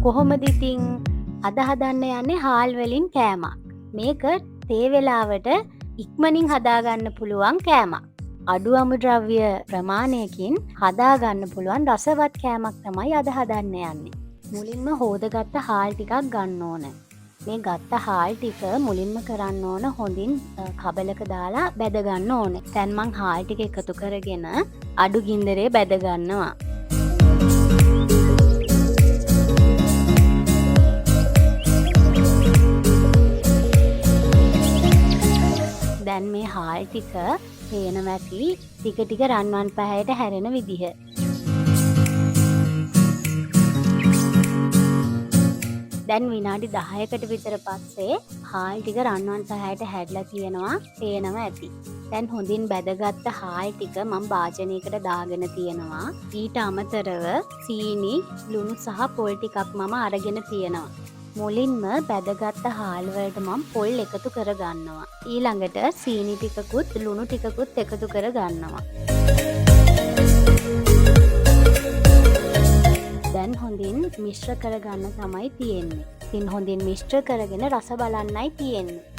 කොහොමද ඉතින් අද හදන්න යන්නේ හාල් වලින් කෑමක්. මේක තේ වෙලාවට ඉක්මනින් හදාගන්න පුළුවන් කෑමක්. අඩු අමුද්‍රව්‍ය ප්‍රමාණයකින් හදාගන්න පුළුවන් රසවත් කෑමක් තමයි අද හදන්න යන්නේ. මුලින්ම හෝදගත්ත හාල් ටිකක් ගන්න ඕන. මේ ගත්ත හාල් ටික මුලින්ම කරන්න ඕන හොඳින් කබලක දාලා බැද ගන්න ඕනේ. දැන් මං හාල් ටික එකතු කරගෙන අඩු ගින්දරේ බැද ගන්නවා. දැන් මේ හාල් ටික පේනවා ඇති ටික ටික රන්වන් පැහැයට හැරෙන විදිහ. දැන් විනාඩි 10කට විතර පස්සේ හාල් ටික රන්වන් පැහැයට හැදලා තියෙනවා පේනවා ඇති. දැන් හොඳින් බැදගත්ත හාල් ටික මම භාජනයකට දාගෙන තියෙනවා. ඊට අමතරව සීනි, ලුණු සහ පොල් ටිකක් මම අරගෙන තියෙනවා. මුලින්ම බැදගත්ත හාල් වලට මම පොල් එකතු කර ගන්නවා. ඊළඟට සීනි ටිකකුත් ලුණු ටිකකුත් එකතු කර ගන්නවා. දැන් හොඳින් මිශ්‍ර කරගන්න තමයි තියෙන්නේ. ඉතින් හොඳින් මිශ්‍ර කරගෙන රස බලන්නයි තියෙන්නේ.